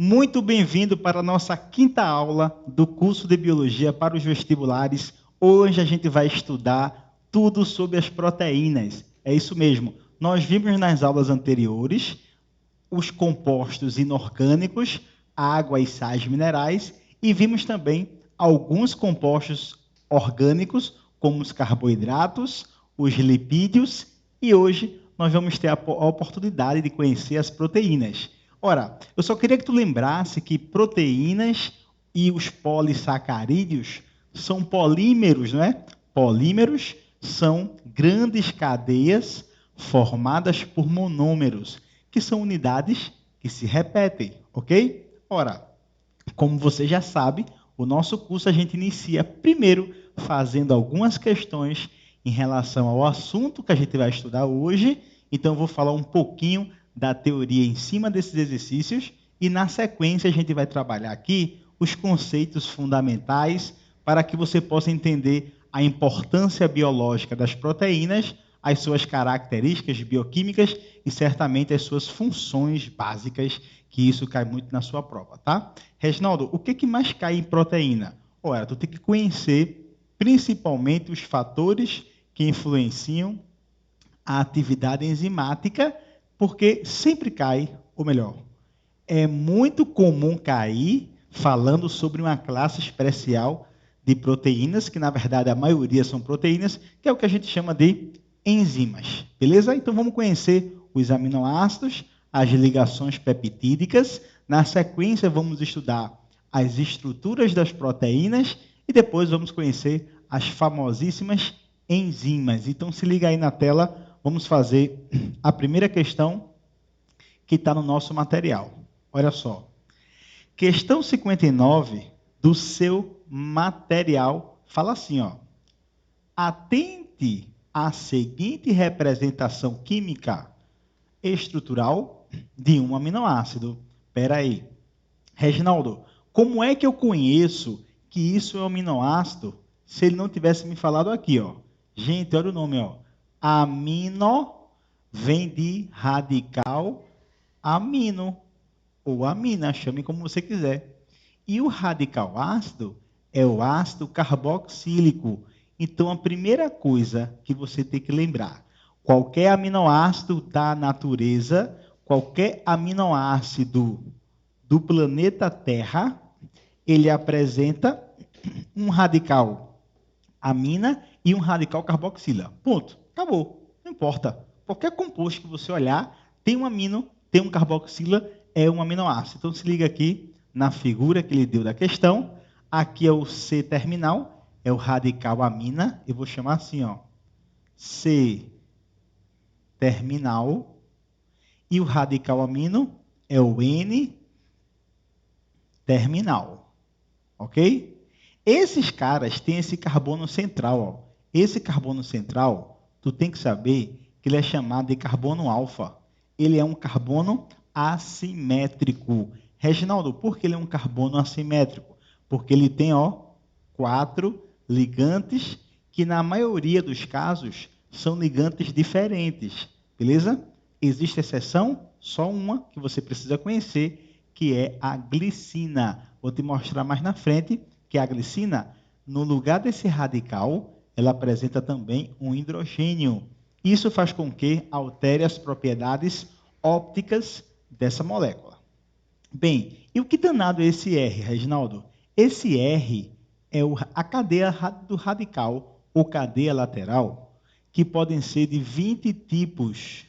Muito bem-vindo para a nossa quinta aula do curso de Biologia para os vestibulares. Hoje a gente vai estudar tudo sobre as proteínas. É isso mesmo. Nós vimos nas aulas anteriores os compostos inorgânicos, água e sais minerais, e vimos também alguns compostos orgânicos, como os carboidratos, os lipídios, e hoje nós vamos ter a oportunidade de conhecer as proteínas. Ora, eu só queria que tu lembrasse que proteínas e os polissacarídeos são polímeros, não é? Polímeros são grandes cadeias formadas por monômeros, que são unidades que se repetem, ok? Ora, como você já sabe, o nosso curso a gente inicia primeiro fazendo algumas questões em relação ao assunto que a gente vai estudar hoje. Então, eu vou falar um pouquinho da teoria em cima desses exercícios e, na sequência, a gente vai trabalhar aqui os conceitos fundamentais para que você possa entender a importância biológica das proteínas, as suas características bioquímicas e, certamente, as suas funções básicas, que isso cai muito na sua prova, tá? Reginaldo, o que mais cai em proteína? Ora, tu tem que conhecer principalmente os fatores que influenciam a atividade enzimática, porque sempre cai, ou melhor, é muito comum cair falando sobre uma classe especial de proteínas, que na verdade a maioria são proteínas, que é o que a gente chama de enzimas. Beleza? Então vamos conhecer os aminoácidos, as ligações peptídicas. Na sequência vamos estudar as estruturas das proteínas e depois vamos conhecer as famosíssimas enzimas. Então se liga aí na tela, vamos fazer a primeira questão que está no nosso material. Olha só. Questão 59 do seu material fala assim, ó. Atente à seguinte representação química estrutural de um aminoácido. Espera aí. Reginaldo, como é que eu conheço que isso é um aminoácido se ele não tivesse me falado aqui, ó? Gente, olha o nome, ó. Amino vem de radical amino ou amina, chame como você quiser. E o radical ácido é o ácido carboxílico. Então, a primeira coisa que você tem que lembrar, qualquer aminoácido da natureza, qualquer aminoácido do planeta Terra, ele apresenta um radical amina e um radical carboxila. Ponto. Acabou. Não importa. Qualquer composto que você olhar, tem um amino, tem um carboxila, é um aminoácido. Então, se liga aqui na figura que ele deu da questão. Aqui é o C terminal, é o radical amina. Eu vou chamar assim, ó, C terminal. E o radical amino é o N terminal. Ok? Esses caras têm esse carbono central. Ó. Esse carbono central, tu tem que saber que ele é chamado de carbono alfa. Ele é um carbono assimétrico. Reginaldo, por que ele é um carbono assimétrico? Porque ele tem, ó, 4 ligantes que na maioria dos casos são ligantes diferentes. Beleza? Existe exceção? Só uma que você precisa conhecer, que é a glicina. Vou te mostrar mais na frente que a glicina, no lugar desse radical, ela apresenta também um hidrogênio. Isso faz com que altere as propriedades ópticas dessa molécula. Bem, e o que danado é esse R, Reginaldo? Esse R é a cadeia do radical ou cadeia lateral, que podem ser de 20 tipos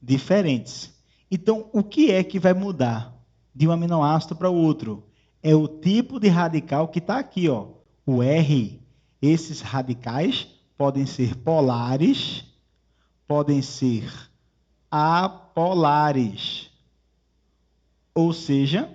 diferentes. Então, o que é que vai mudar de um aminoácido para o outro? É o tipo de radical que está aqui, ó, o R. Esses radicais podem ser polares, podem ser apolares. Ou seja,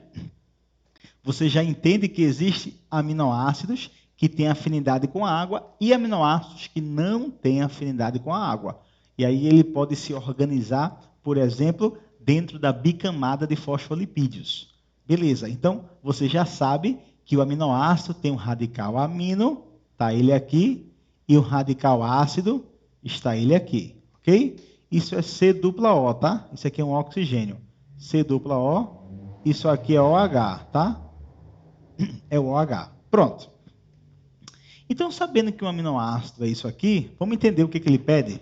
você já entende que existem aminoácidos que têm afinidade com a água e aminoácidos que não têm afinidade com a água. E aí ele pode se organizar, por exemplo, dentro da bicamada de fosfolipídios. Beleza, então você já sabe que o aminoácido tem um radical amino, está ele aqui, e o radical ácido está ele aqui, ok? Isso é C dupla O, tá? Isso aqui é um oxigênio. C dupla O Isso aqui é OH, tá? É o OH. Pronto. Então, sabendo que um aminoácido é isso aqui, vamos entender o que ele pede?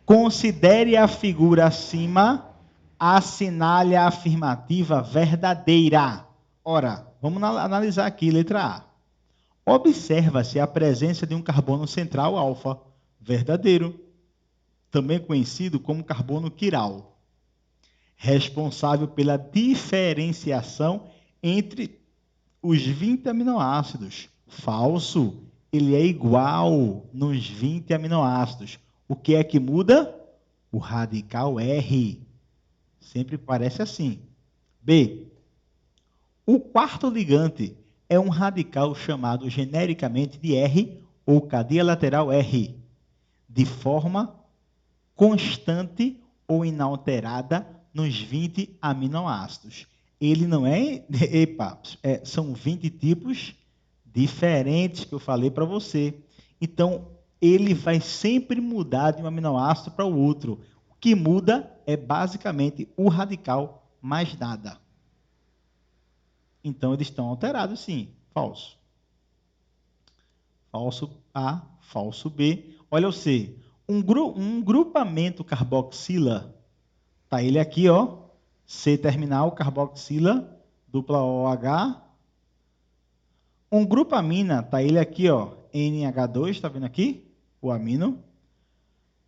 Considere a figura acima, assinale a afirmativa verdadeira. Ora, vamos analisar aqui, letra A. Observa-se a presença de um carbono central alfa, verdadeiro, também conhecido como carbono quiral, responsável pela diferenciação entre os 20 aminoácidos. Falso, ele é igual nos 20 aminoácidos. O que é que muda? O radical R. Sempre parece assim. B. O quarto ligante é um radical chamado genericamente de R ou cadeia lateral R, de forma constante ou inalterada nos 20 aminoácidos. Ele não é... são 20 tipos diferentes que eu falei para você. Então, ele vai sempre mudar de um aminoácido para o outro. O que muda é basicamente o radical, mais nada. Então, eles estão alterados, sim. Falso. Falso A, falso B. Olha o C. Um grupamento carboxila, tá ele aqui, ó. C terminal, carboxila, dupla OH. Um grupamina, tá ele aqui, ó. NH2, tá vendo aqui? O amino.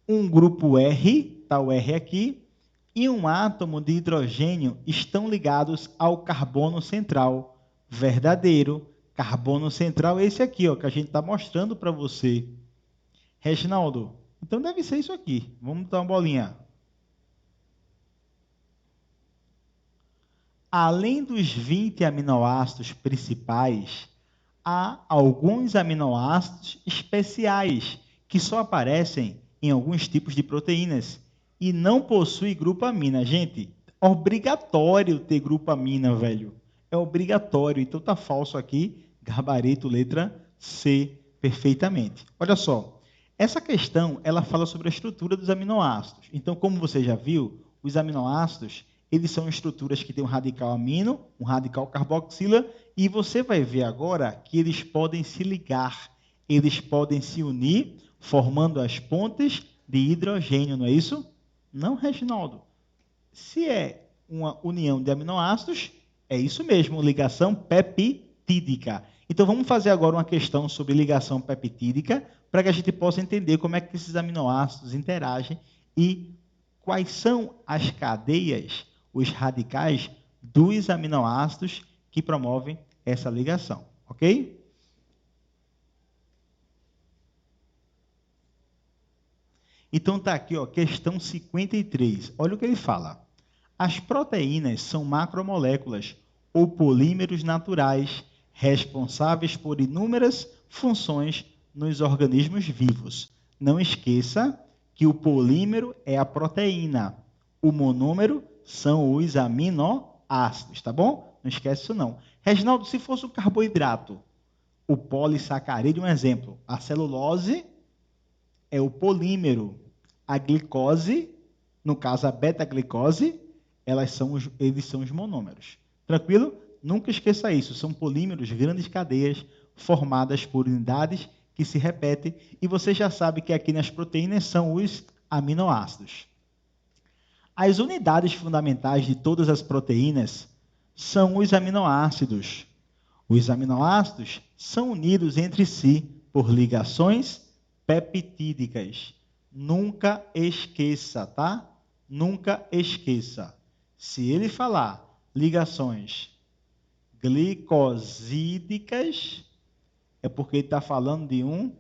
Um grupo R, tá o R aqui. E um átomo de hidrogênio estão ligados ao carbono central. Verdadeiro. Carbono central é esse aqui, ó, que a gente está mostrando para você. Reginaldo, então deve ser isso aqui. Vamos dar uma bolinha. Além dos 20 aminoácidos principais, há alguns aminoácidos especiais que só aparecem em alguns tipos de proteínas e não possuem grupamina. Gente, é obrigatório ter grupamina, velho. É obrigatório. Então tá falso aqui, gabarito, letra C, perfeitamente. Olha só, essa questão, ela fala sobre a estrutura dos aminoácidos. Então, como você já viu, os aminoácidos, eles são estruturas que têm um radical amino, um radical carboxila, e você vai ver agora que eles podem se ligar, eles podem se unir, formando as pontes de hidrogênio, não é isso? Não, Reginaldo. Se é uma união de aminoácidos, é isso mesmo, ligação peptídica. Então, vamos fazer agora uma questão sobre ligação peptídica, para que a gente possa entender como é que esses aminoácidos interagem e quais são as cadeias, os radicais dos aminoácidos que promovem essa ligação, ok? Então está aqui, ó, questão 53. Olha o que ele fala. As proteínas são macromoléculas ou polímeros naturais responsáveis por inúmeras funções nos organismos vivos. Não esqueça que o polímero é a proteína. O monômero são os aminoácidos, tá bom? Não esquece isso não. Reginaldo, se fosse o carboidrato, o polissacarídeo, um exemplo. A celulose é o polímero. A glicose, no caso a beta-glicose, eles são os monômeros. Tranquilo? Nunca esqueça isso. São polímeros, grandes cadeias, formadas por unidades que se repetem. E você já sabe que aqui nas proteínas são os aminoácidos. As unidades fundamentais de todas as proteínas são os aminoácidos. Os aminoácidos são unidos entre si por ligações peptídicas. Nunca esqueça, tá? Nunca esqueça. Se ele falar ligações glicosídicas, é porque ele está falando de um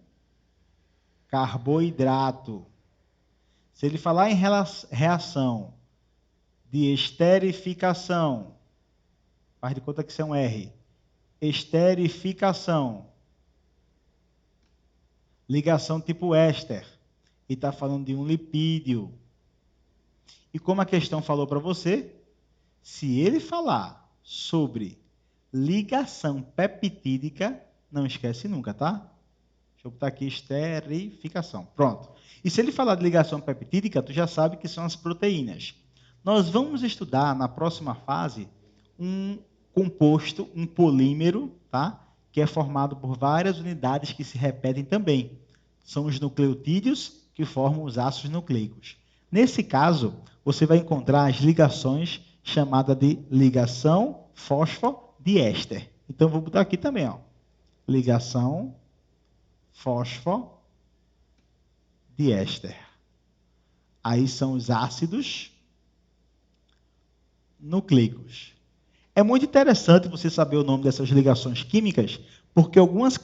carboidrato. Se ele falar em reação de esterificação, faz de conta que isso é um R. Esterificação. Ligação tipo éster. E está falando de um lipídio. E como a questão falou para você, se ele falar sobre ligação peptídica, não esquece nunca, tá? Deixa eu botar aqui esterificação. Pronto. E se ele falar de ligação peptídica, tu já sabe que são as proteínas. Nós vamos estudar na próxima fase um composto, um polímero, tá? Que é formado por várias unidades que se repetem também. São os nucleotídeos que formam os ácidos nucleicos. Nesse caso, você vai encontrar as ligações chamadas de ligação fosfodiéster. Então, vou botar aqui também, ó. Ligação fosfodiéster. Aí são os ácidos nucleicos. É muito interessante você saber o nome dessas ligações químicas, porque algumas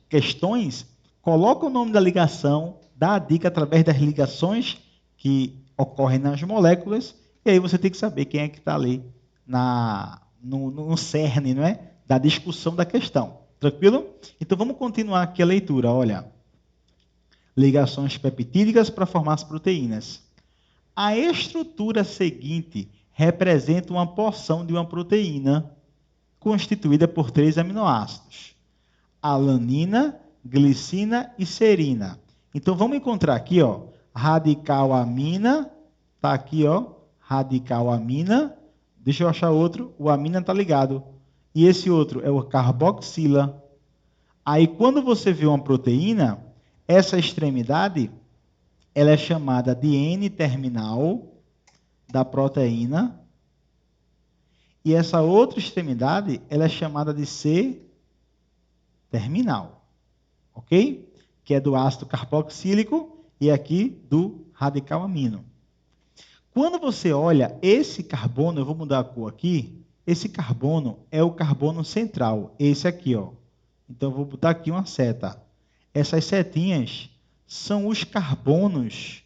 questões colocam o nome da ligação, dá a dica através das ligações que ocorrem nas moléculas, e aí você tem que saber quem é que está ali no cerne, não é? Da discussão da questão. Tranquilo? Então vamos continuar aqui a leitura. Olha, ligações peptídicas para formar as proteínas. A estrutura seguinte representa uma porção de uma proteína constituída por 3 aminoácidos: alanina, glicina e serina. Então vamos encontrar aqui, ó, radical amina, tá aqui, ó, radical amina. Deixa eu achar outro, o amina tá ligado. E esse outro é o carboxila. Aí quando você vê uma proteína, essa extremidade ela é chamada de N-terminal da proteína, e essa outra extremidade ela é chamada de C-terminal, ok? Que é do ácido carboxílico e aqui do radical amino. Quando você olha esse carbono, eu vou mudar a cor aqui, esse carbono é o carbono central, esse aqui, ó. Então eu vou botar aqui uma seta. Essas setinhas são os carbonos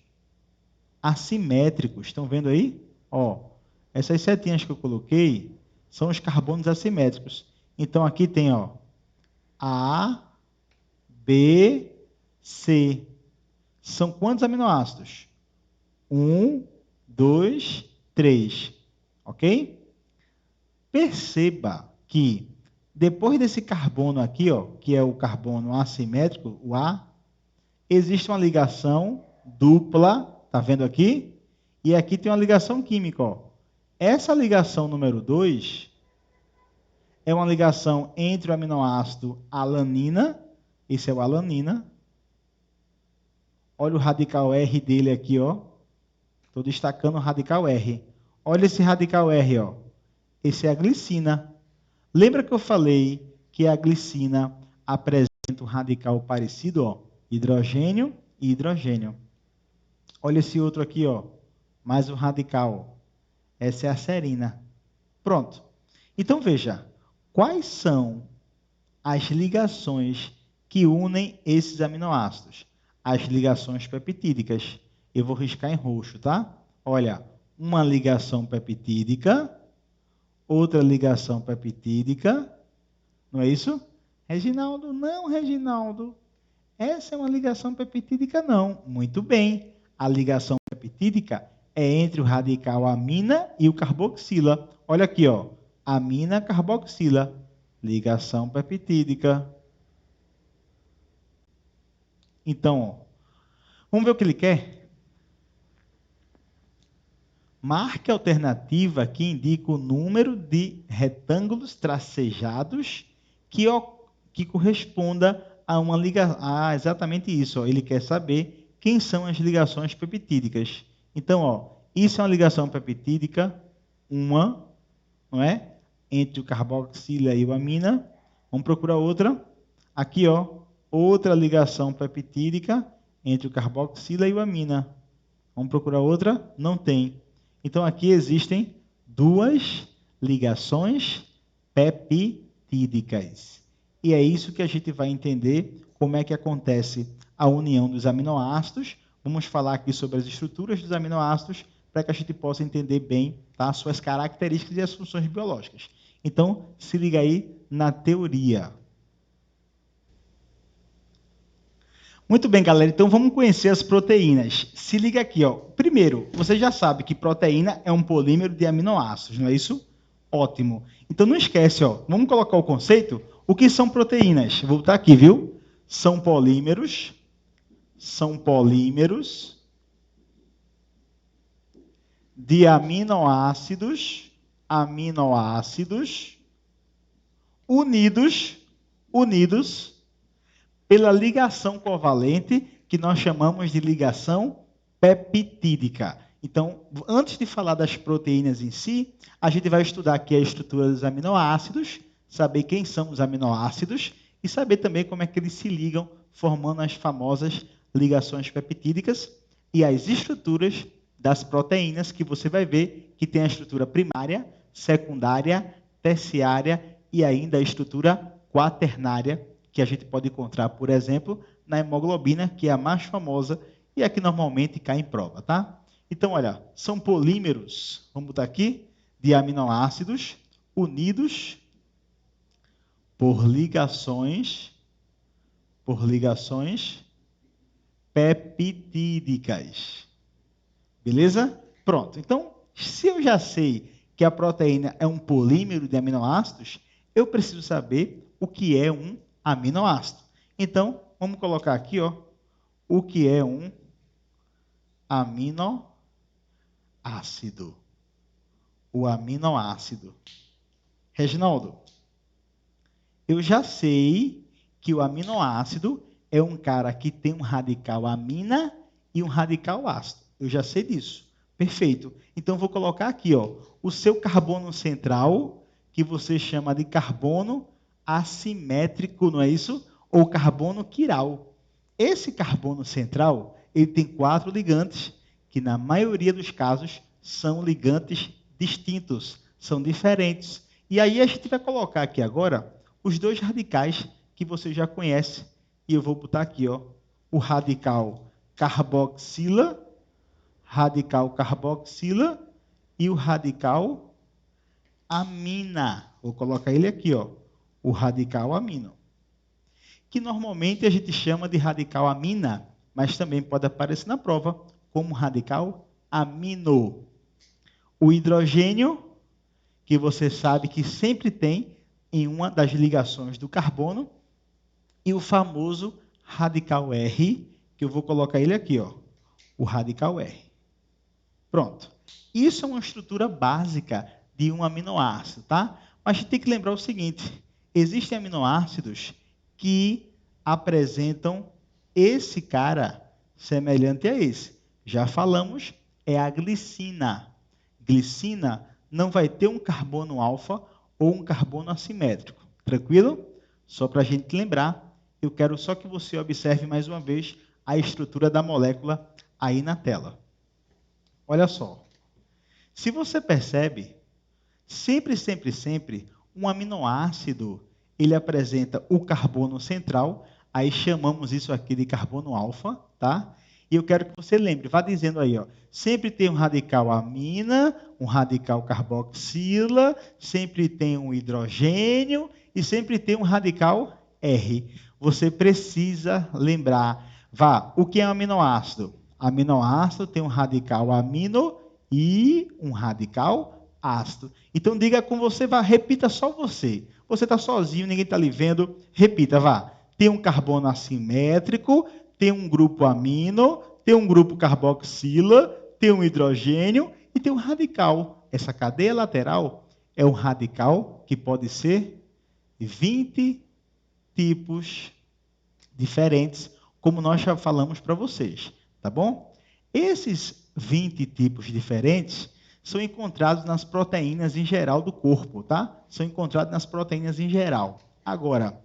assimétricos. Estão vendo aí? Ó, essas setinhas que eu coloquei são os carbonos assimétricos. Então aqui tem, ó, A, B, C. São quantos aminoácidos? 1, 2, 3. Ok? Perceba que depois desse carbono aqui, ó, que é o carbono assimétrico, o A, existe uma ligação dupla, tá vendo aqui? E aqui tem uma ligação química, ó. Essa ligação número 2 é uma ligação entre o aminoácido alanina, esse é o alanina. Olha o radical R dele aqui, ó. Estou destacando o radical R. Olha esse radical R, ó. Esse é a glicina. Lembra que eu falei que a glicina apresenta um radical parecido, ó, hidrogênio e hidrogênio. Olha esse outro aqui, ó, mais um radical. Essa é a serina. Pronto. Então veja, quais são as ligações que unem esses aminoácidos? As ligações peptídicas. Eu vou riscar em roxo, tá? Olha, uma ligação peptídica, outra ligação peptídica. Não é isso? Reginaldo, não, Reginaldo. Essa é uma ligação peptídica, não. Muito bem. A ligação peptídica é entre o radical amina e o carboxila. Olha aqui, ó. Amina, carboxila. Ligação peptídica. Então, ó, vamos ver o que ele quer? Marque a alternativa que indica o número de retângulos tracejados que corresponda a uma ligação. Ah, exatamente isso. Ó. Ele quer saber quem são as ligações peptídicas. Então, ó, isso é uma ligação peptídica, uma, não é? Entre o carboxila e o amina. Vamos procurar outra. Aqui, ó, outra ligação peptídica entre o carboxila e o amina. Vamos procurar outra? Não tem. Então, aqui existem 2 ligações peptídicas. E é isso que a gente vai entender como é que acontece a união dos aminoácidos. Vamos falar aqui sobre as estruturas dos aminoácidos para que a gente possa entender bem, tá, suas características e as funções biológicas. Então, se liga aí na teoria. Muito bem, galera. Então, vamos conhecer as proteínas. Se liga aqui, ó. Primeiro, você já sabe que proteína é um polímero de aminoácidos, não é isso? Ótimo. Então, não esquece, ó. Vamos colocar o conceito? O que são proteínas? Vou botar aqui, viu? São polímeros de aminoácidos aminoácidos unidos pela ligação covalente, que nós chamamos de ligação peptídica. Então, antes de falar das proteínas em si, a gente vai estudar aqui a estrutura dos aminoácidos, saber quem são os aminoácidos e saber também como é que eles se ligam, formando as famosas ligações peptídicas e as estruturas das proteínas, que você vai ver que tem a estrutura primária, secundária, terciária e ainda a estrutura quaternária, que a gente pode encontrar, por exemplo, na hemoglobina, que é a mais famosa e a que normalmente cai em prova, tá? Então, olha, são polímeros, vamos botar aqui, de aminoácidos unidos por ligações peptídicas. Beleza? Pronto. Então, se eu já sei que a proteína é um polímero de aminoácidos, eu preciso saber o que é um aminoácido. Então, vamos colocar aqui, ó, o que é um aminoácido. O aminoácido. Reginaldo, eu já sei que o aminoácido é um cara que tem um radical amina e um radical ácido. Eu já sei disso. Perfeito. Então, vou colocar aqui, ó, o seu carbono central, que você chama de carbono assimétrico, não é isso? Ou carbono quiral. Esse carbono central, ele tem 4 ligantes, que na maioria dos casos são ligantes distintos, são diferentes. E aí a gente vai colocar aqui agora os 2 radicais que você já conhece. E eu vou botar aqui, ó, o radical carboxila e o radical amina. Vou colocar ele aqui, ó, o radical amino, que normalmente a gente chama de radical amina, mas também pode aparecer na prova como radical amino. O hidrogênio, que você sabe que sempre tem em uma das ligações do carbono, e o famoso radical R, que eu vou colocar ele aqui, ó, o radical R. Pronto. Isso é uma estrutura básica de um aminoácido, tá? Mas a gente tem que lembrar o seguinte: existem aminoácidos que apresentam esse cara semelhante a esse. Já falamos, é a glicina. Glicina não vai ter um carbono alfa ou um carbono assimétrico. Tranquilo? Só para a gente lembrar, eu quero só que você observe mais uma vez a estrutura da molécula aí na tela. Olha só. Se você percebe, sempre, um aminoácido, ele apresenta o carbono central, aí chamamos isso aqui de carbono alfa, tá? E eu quero que você lembre, vá dizendo aí, ó, sempre tem um radical amina, um radical carboxila, sempre tem um hidrogênio e sempre tem um radical R. Você precisa lembrar, vá, o que é um aminoácido? Aminoácido tem um radical amino e um radical ácido. Então, diga com você, vá, repita só você. Você está sozinho, ninguém está lhe vendo. Repita, vá. Tem um carbono assimétrico, tem um grupo amino, tem um grupo carboxila, tem um hidrogênio e tem um radical. Essa cadeia lateral é um radical que pode ser 20 tipos diferentes, como nós já falamos para vocês, tá bom? Esses 20 tipos diferentes são encontrados nas proteínas em geral do corpo, tá? São encontrados nas proteínas em geral. Agora,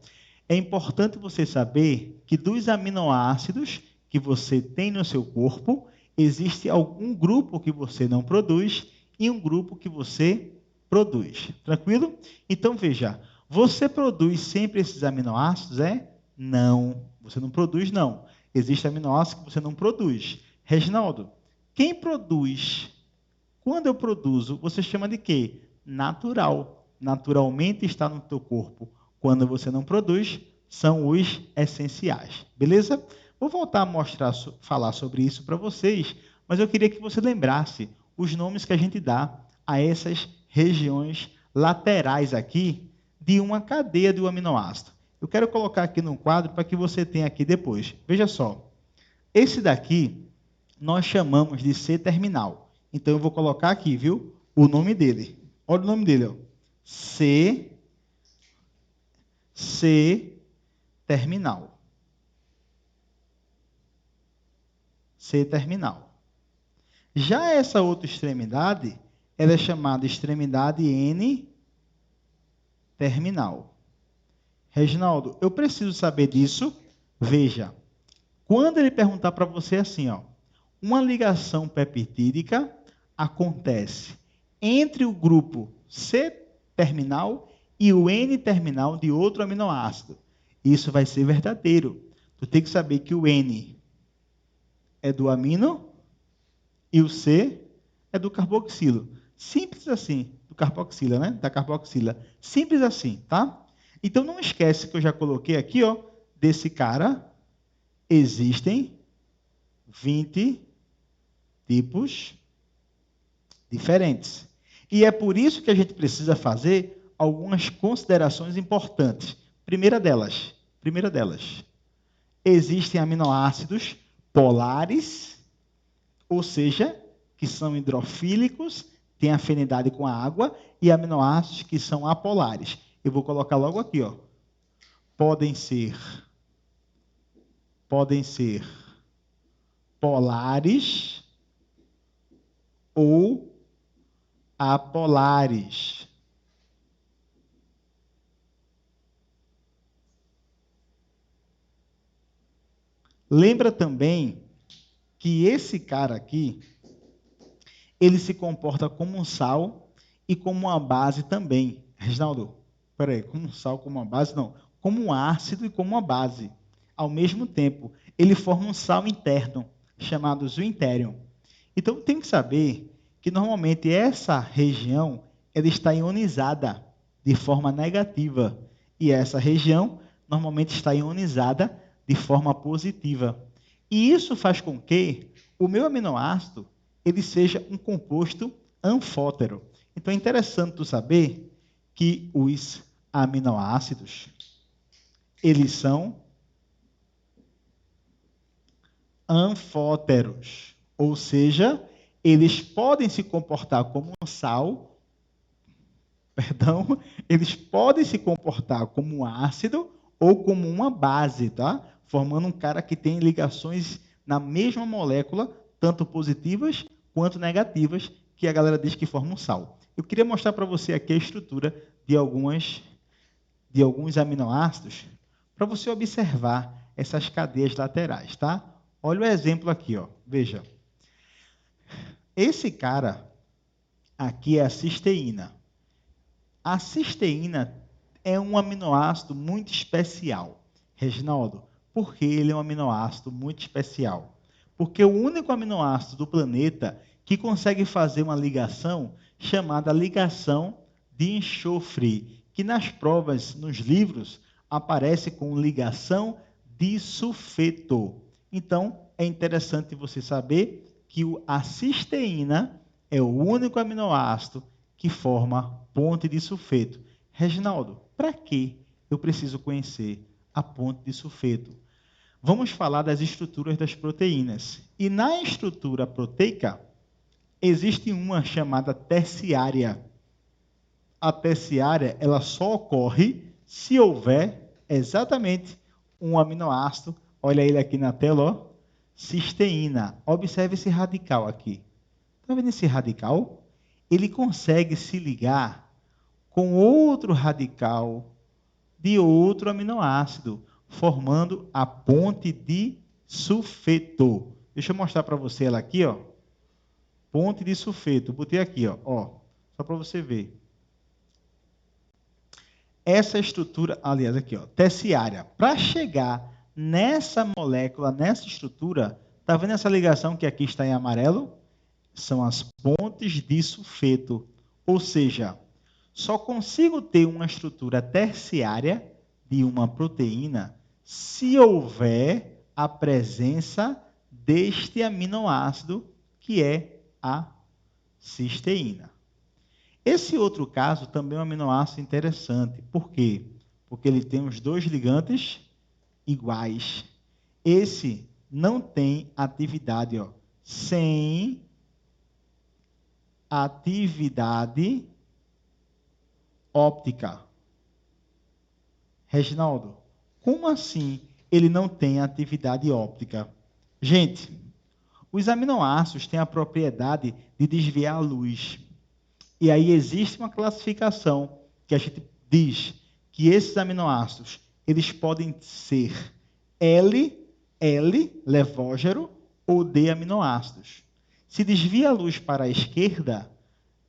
é importante você saber que dos aminoácidos que você tem no seu corpo, existe algum grupo que você não produz e um grupo que você produz. Tranquilo? Então, veja, você produz sempre esses aminoácidos, é? Não, você não produz, não. Existem aminoácidos que você não produz. Reginaldo, quem produz? Quando eu produzo, você chama de quê? Natural. Naturalmente está no teu corpo. Quando você não produz, são os essenciais. Beleza? Vou voltar a mostrar, falar sobre isso para vocês, mas eu queria que você lembrasse os nomes que a gente dá a essas regiões laterais aqui de uma cadeia de um aminoácido. Eu quero colocar aqui num quadro para que você tenha aqui depois. Veja só. Esse daqui nós chamamos de C-terminal. Então eu vou colocar aqui, viu? O nome dele. Olha o nome dele, ó. C terminal. C terminal. Já essa outra extremidade, ela é chamada extremidade N terminal. Reginaldo, eu preciso saber disso. Veja, quando ele perguntar para você assim, ó, uma ligação peptídica acontece entre o grupo C terminal e o N terminal de outro aminoácido. Isso vai ser verdadeiro. Tu tem que saber que o N é do amino e o C é do carboxilo. Simples assim, do carboxila, né? Da carboxila. Simples assim, tá? Então não esquece que eu já coloquei aqui, ó, desse cara existem 20 tipos diferentes. E é por isso que a gente precisa fazer algumas considerações importantes. Primeira delas, existem aminoácidos polares, ou seja, que são hidrofílicos, têm afinidade com a água, e aminoácidos que são apolares. Eu vou colocar logo aqui, ó. Podem ser polares ou apolares. Lembra também que esse cara aqui, ele se comporta como um sal e como uma base também. Reginaldo, peraí, como um sal, como uma base? Não, como um ácido e como uma base. Ao mesmo tempo, ele forma um sal interno, chamado zwinterium. Então, tem que saber que, normalmente, essa região ela está ionizada de forma negativa. E essa região, normalmente, está ionizada de forma positiva. E isso faz com que o meu aminoácido ele seja um composto anfótero. Então, é interessante tu saber que os aminoácidos, eles são anfóteros, ou seja, eles podem se comportar como um sal, eles podem se comportar como um ácido ou como uma base, tá? Formando um cara que tem ligações na mesma molécula, tanto positivas quanto negativas, que a galera diz que formam um sal. Eu queria mostrar para você aqui a estrutura de alguns aminoácidos, para você observar essas cadeias laterais, tá? Olha o exemplo aqui, ó. Veja. Esse cara aqui é a cisteína. A cisteína é um aminoácido muito especial. Reginaldo, por que ele é um aminoácido muito especial? Porque é o único aminoácido do planeta que consegue fazer uma ligação chamada ligação de enxofre, que nas provas, nos livros, aparece com ligação de sulfeto. Então, é interessante você saber que a cisteína é o único aminoácido que forma ponte de sulfeto. Reginaldo, para que eu preciso conhecer a ponte de sulfeto? Vamos falar das estruturas das proteínas. E na estrutura proteica, existe uma chamada terciária. A terciária, ela só ocorre se houver exatamente um aminoácido. Olha ele aqui na tela, ó. Cisteína. Observe esse radical aqui. Está vendo esse radical? Ele consegue se ligar com outro radical de outro aminoácido, formando a ponte de sulfeto. Deixa eu mostrar para você ela aqui, ó. Ponte de sulfeto. Botei aqui, ó, só para você ver. Essa estrutura, aliás, aqui, ó, terciária. Para chegar nessa molécula, nessa estrutura, tá vendo essa ligação que aqui está em amarelo? São as pontes de sulfeto. Ou seja, só consigo ter uma estrutura terciária de uma proteína se houver a presença deste aminoácido, que é a cisteína. Esse outro caso também é um aminoácido interessante. Por quê? Porque ele tem os dois ligantes iguais. Esse não tem atividade, ó, sem atividade óptica. Reginaldo, como assim ele não tem atividade óptica? Gente, os aminoácidos têm a propriedade de desviar a luz. E aí existe uma classificação que a gente diz que esses aminoácidos, eles podem ser levógero, ou D aminoácidos. Se desvia a luz para a esquerda,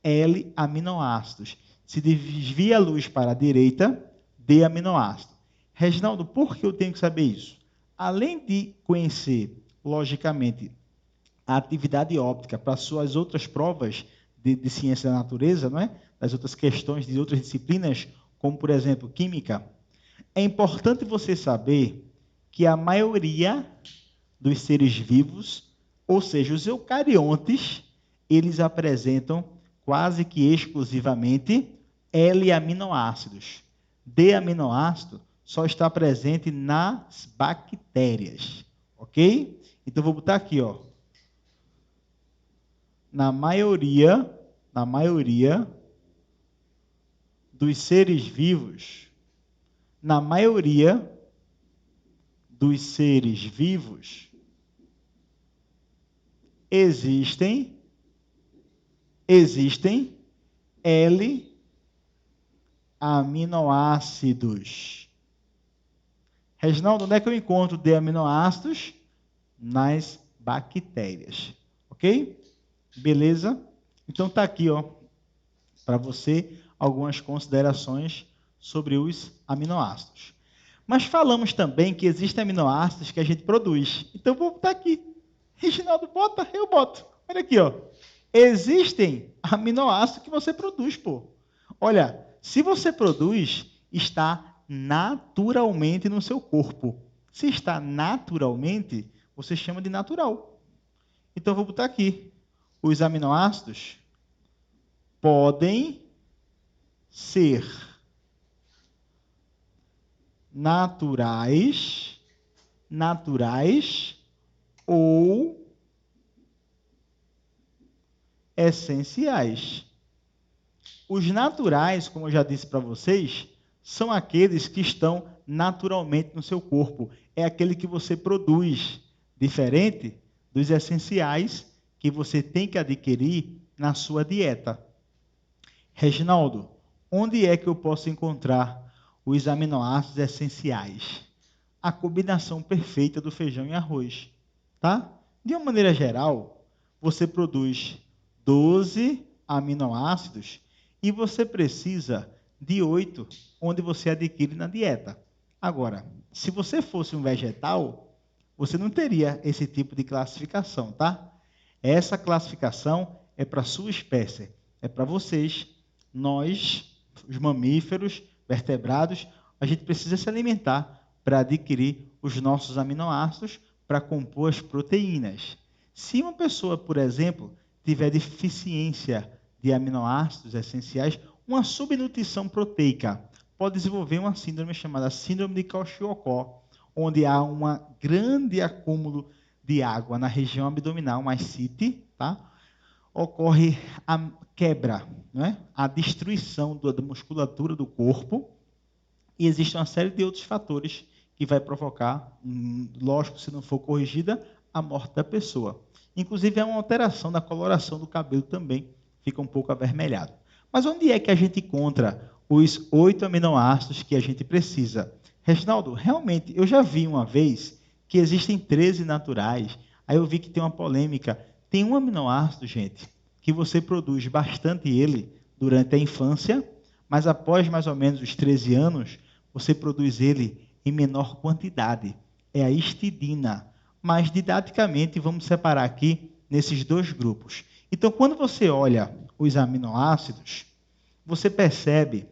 L aminoácidos. Se desvia a luz para a direita, D aminoácido. Reginaldo, por que eu tenho que saber isso? Além de conhecer, logicamente, a atividade óptica para suas outras provas de ciência da natureza, não é? Das outras questões de outras disciplinas, como, por exemplo, química, é importante você saber que a maioria dos seres vivos, ou seja, os eucariontes, eles apresentam quase que exclusivamente L-aminoácidos. D-aminoácido só está presente nas bactérias, ok? Então, vou botar aqui, ó. Na maioria dos seres vivos, na maioria dos seres vivos, existem L-aminoácidos. Reginaldo, onde é que eu encontro D-aminoácidos? Nas bactérias. Ok? Beleza? Então tá aqui, ó, para você algumas considerações sobre os aminoácidos. Mas falamos também que existem aminoácidos que a gente produz. Então vou botar aqui. Reginaldo, bota, eu boto. Olha aqui, ó. Existem aminoácidos que você produz, pô. Olha, se você produz, está naturalmente no seu corpo. Se está naturalmente, você chama de natural. Então, eu vou botar aqui. Os aminoácidos podem ser naturais ou essenciais. Os naturais, como eu já disse para vocês, são aqueles que estão naturalmente no seu corpo. É aquele que você produz, diferente dos essenciais que você tem que adquirir na sua dieta. Reginaldo, onde é que eu posso encontrar os aminoácidos essenciais? A combinação perfeita do feijão e arroz, tá? De uma maneira geral, você produz 12 aminoácidos e você precisa de 8, onde você adquire na dieta. Agora, se você fosse um vegetal, você não teria esse tipo de classificação, tá? Essa classificação é para a sua espécie, é para vocês. Nós, os mamíferos, vertebrados, a gente precisa se alimentar para adquirir os nossos aminoácidos para compor as proteínas. Se uma pessoa, por exemplo, tiver deficiência de aminoácidos essenciais, uma subnutrição proteica pode desenvolver uma síndrome chamada síndrome de Kwashiorkor, onde há um grande acúmulo de água na região abdominal, mais CIT, tá? Ocorre a quebra, né? A destruição da musculatura do corpo, e existe uma série de outros fatores que vai provocar, lógico, se não for corrigida, a morte da pessoa. Inclusive, é uma alteração da coloração do cabelo também, fica um pouco avermelhado. Mas onde é que a gente encontra os 8 aminoácidos que a gente precisa? Reginaldo, realmente, eu já vi uma vez que existem 13 naturais, aí eu vi que tem uma polêmica. Tem um aminoácido, gente, que você produz bastante ele durante a infância, mas após mais ou menos os 13 anos, você produz ele em menor quantidade. É a histidina. Mas, didaticamente, vamos separar aqui nesses dois grupos. Então, quando você olha os aminoácidos, você percebe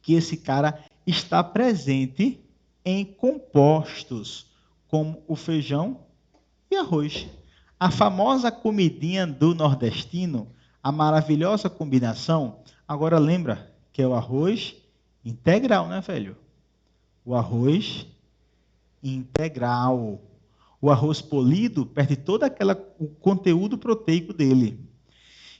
que esse cara está presente em compostos, como o feijão e arroz. A famosa comidinha do nordestino, a maravilhosa combinação, agora lembra que é o arroz integral, né, velho? O arroz integral. O arroz polido perde todo o conteúdo proteico dele.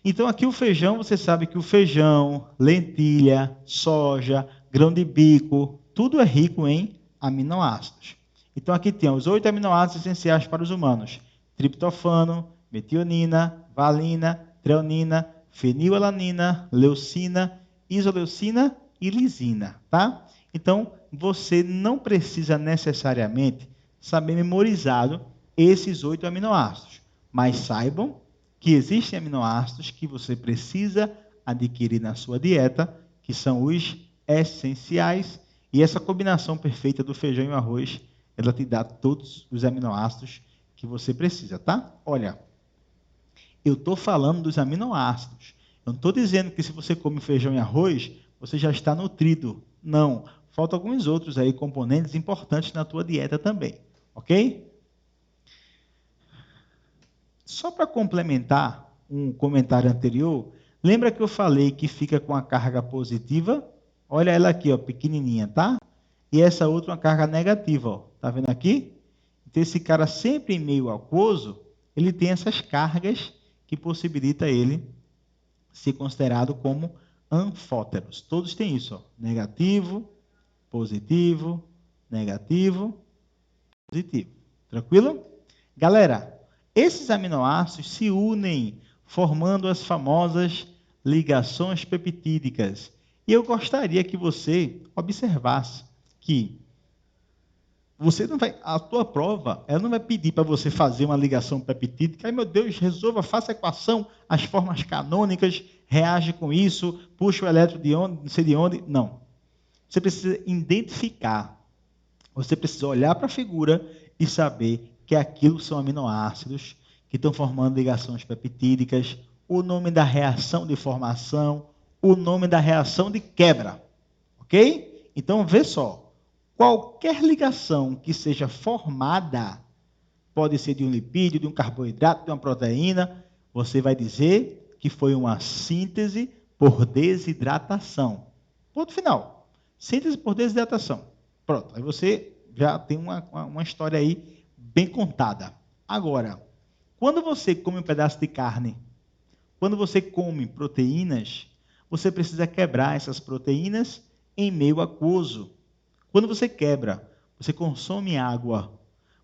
Então, aqui o feijão, você sabe que o feijão, lentilha, soja, grão de bico, tudo é rico em aminoácidos. Então, aqui tem os 8 aminoácidos essenciais para os humanos: triptofano, metionina, valina, treonina, fenilalanina, leucina, isoleucina e lisina, tá? Então, você não precisa necessariamente saber memorizado esses 8 aminoácidos, mas saibam que existem aminoácidos que você precisa adquirir na sua dieta, que são os essenciais, e essa combinação perfeita do feijão e o arroz, ela te dá todos os aminoácidos que você precisa, tá? Olha, eu estou falando dos aminoácidos. Eu não estou dizendo que se você come feijão e arroz, você já está nutrido. Não. Faltam alguns outros aí componentes importantes na tua dieta também, ok? Só para complementar um comentário anterior, lembra que eu falei que fica com a carga positiva? Olha ela aqui, ó, pequenininha, tá? E essa outra uma carga negativa, ó. Tá vendo aqui? Então esse cara sempre em meio aquoso, ele tem essas cargas que possibilita ele ser considerado como anfóteros. Todos têm isso, ó. Negativo, positivo, negativo, positivo. Tranquilo? Galera, esses aminoácidos se unem, formando as famosas ligações peptídicas. E eu gostaria que você observasse que você não vai, a tua prova, ela não vai pedir para você fazer uma ligação peptídica. Ai, meu Deus, resolva, faça a equação, as formas canônicas, reage com isso, puxa o elétron de onde, não sei de onde. Não. Você precisa identificar. Você precisa olhar para a figura e saber que aquilo são aminoácidos que estão formando ligações peptídicas, o nome da reação de formação, o nome da reação de quebra. Ok? Então, vê só. Qualquer ligação que seja formada, pode ser de um lipídio, de um carboidrato, de uma proteína, você vai dizer que foi uma síntese por desidratação. Ponto final. Síntese por desidratação. Pronto. Aí você já tem uma história aí bem contada. Agora, quando você come um pedaço de carne, quando você come proteínas, você precisa quebrar essas proteínas em meio aquoso. Quando você quebra, você consome água,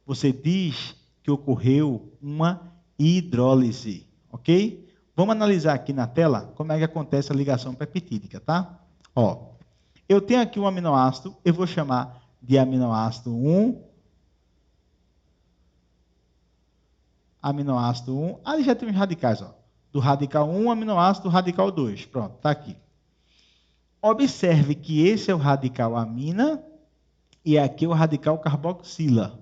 você diz que ocorreu uma hidrólise, ok? Vamos analisar aqui na tela como é que acontece a ligação peptídica, tá? Ó, eu tenho aqui um aminoácido, eu vou chamar de aminoácido 1, aminoácido 1, ali já tem os radicais, ó, do radical 1, aminoácido, do radical 2, pronto, tá aqui. Observe que esse é o radical amina e aqui é o radical carboxila.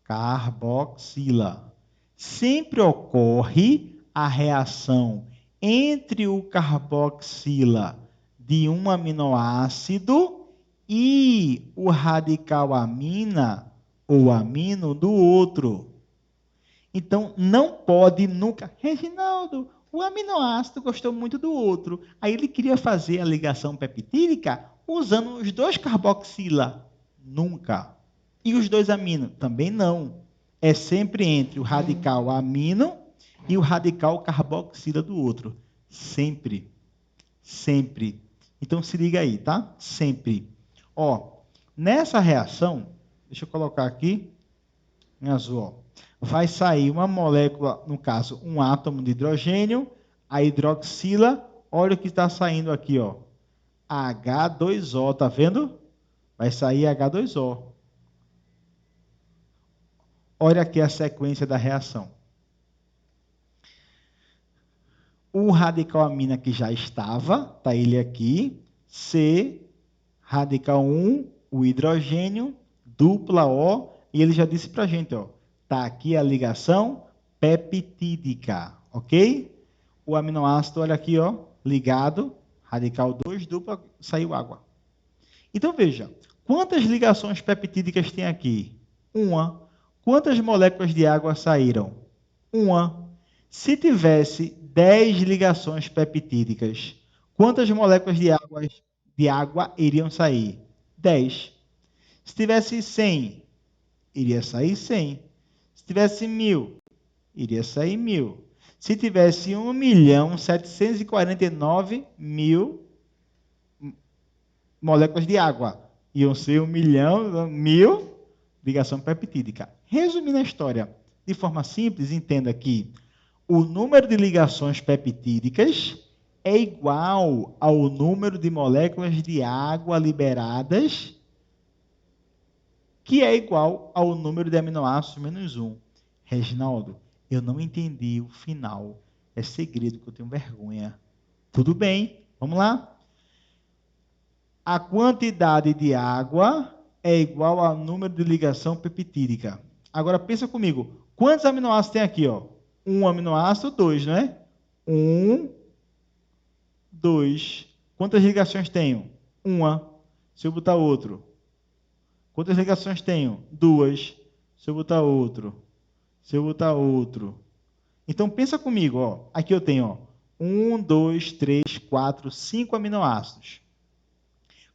Carboxila. Sempre ocorre a reação entre o carboxila de um aminoácido e o radical amina ou amino do outro. Então, não pode nunca. Reginaldo, o aminoácido gostou muito do outro. Aí ele queria fazer a ligação peptídica usando os dois carboxila. Nunca. E os dois amino? Também não. É sempre entre o radical amino e o radical carboxila do outro. Sempre. Sempre. Então se liga aí, tá? Sempre. Ó, nessa reação, deixa eu colocar aqui em azul, ó, vai sair uma molécula, no caso, um átomo de hidrogênio, a hidroxila, olha o que está saindo aqui, ó. H2O, tá vendo? Vai sair H2O. Olha aqui a sequência da reação. O radical amina que já estava, tá ele aqui, C, radical 1, o hidrogênio, dupla O, e ele já disse para a gente, ó, tá aqui a ligação peptídica, ok? O aminoácido, olha aqui, ó, ligado, radical 2, dupla, saiu água. Então veja, quantas ligações peptídicas tem aqui? Uma. Quantas moléculas de água saíram? Uma. Se tivesse 10 ligações peptídicas, quantas moléculas de água iriam sair? 10. Se tivesse 100, iria sair 100. Se tivesse 1000, iria sair 1000. Se tivesse 1.749.000 moléculas de água, iam ser 1.000.000 ligação peptídica. Resumindo a história, de forma simples, entenda que o número de ligações peptídicas é igual ao número de moléculas de água liberadas, que é igual ao número de aminoácidos menos 1. Reginaldo, eu não entendi o final. É segredo que eu tenho vergonha. Tudo bem, vamos lá? A quantidade de água é igual ao número de ligação peptídica. Agora pensa comigo, quantos aminoácidos tem aqui? Ó? Um aminoácido, 2, não é? 1, 2. Quantas ligações tenho? Uma. Se eu botar outro. Quantas ligações tenho? 2. Se eu botar outro. Se eu botar outro. Então pensa comigo, ó. Aqui eu tenho 1, 2, 3, 4, 5 aminoácidos.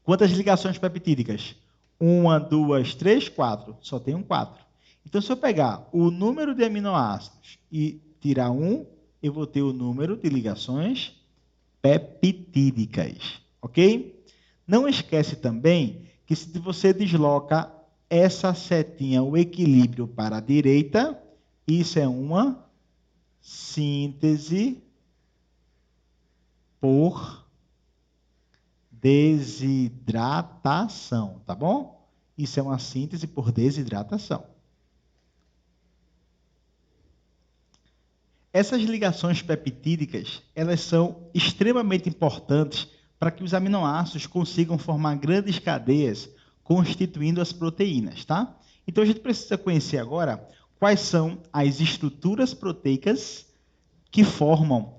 Quantas ligações peptídicas? 1, 2, 3, 4. Só tenho 4. Então, se eu pegar o número de aminoácidos e tirar 1, eu vou ter o número de ligações peptídicas. Ok? Não esquece também que se você desloca essa setinha, o equilíbrio para a direita, isso é uma síntese por desidratação, tá bom? Isso é uma síntese por desidratação. Essas ligações peptídicas, elas são extremamente importantes para que os aminoácidos consigam formar grandes cadeias constituindo as proteínas, tá? Então a gente precisa conhecer agora quais são as estruturas proteicas que formam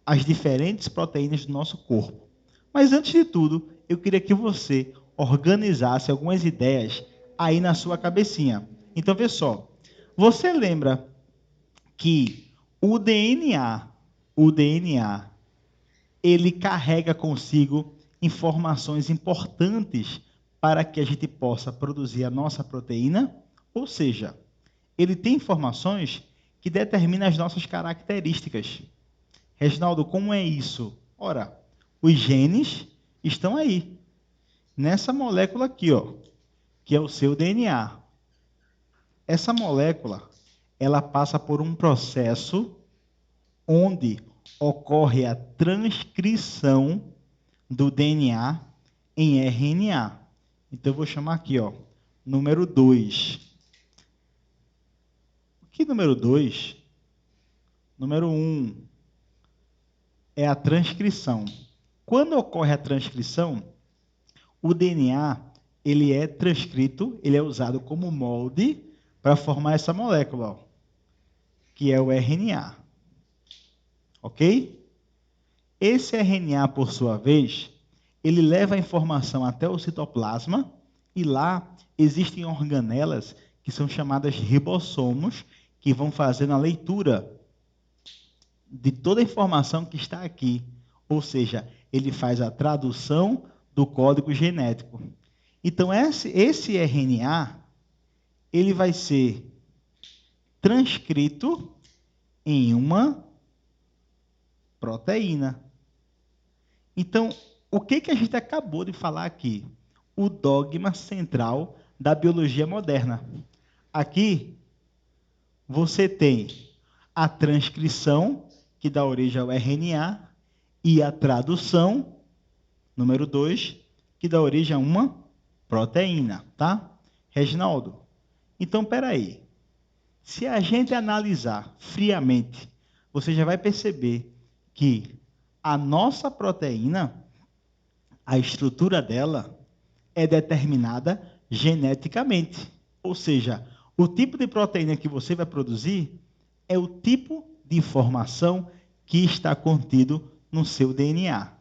as diferentes proteínas do nosso corpo. Mas antes de tudo, eu queria que você organizasse algumas ideias aí na sua cabecinha. Então, vê só. Você lembra que o DNA, ele carrega consigo informações importantes para que a gente possa produzir a nossa proteína? Ou seja, ele tem informações que determinam as nossas características. Reginaldo, como é isso? Ora, os genes estão aí, nessa molécula aqui, ó, que é o seu DNA. Essa molécula, ela passa por um processo onde ocorre a transcrição do DNA em RNA. Então, eu vou chamar aqui, ó, número 2. Que número 2? Número 1 é a transcrição. Quando ocorre a transcrição, o DNA ele é transcrito, ele é usado como molde para formar essa molécula, ó, que é o RNA. Ok? Esse RNA, por sua vez, ele leva a informação até o citoplasma e lá existem organelas que são chamadas ribossomos, que vão fazendo a leitura de toda a informação que está aqui. Ou seja, ele faz a tradução do código genético. Então, esse RNA, ele vai ser transcrito em uma proteína. Então, o que a gente acabou de falar aqui? O dogma central da biologia moderna. Aqui, você tem a transcrição, que dá origem ao RNA, e a tradução, número 2, que dá origem a uma proteína, tá? Reginaldo, então, espera aí. Se a gente analisar friamente, você já vai perceber que a nossa proteína, a estrutura dela, é determinada geneticamente. Ou seja, o tipo de proteína que você vai produzir é o tipo de informação que está contido no seu DNA.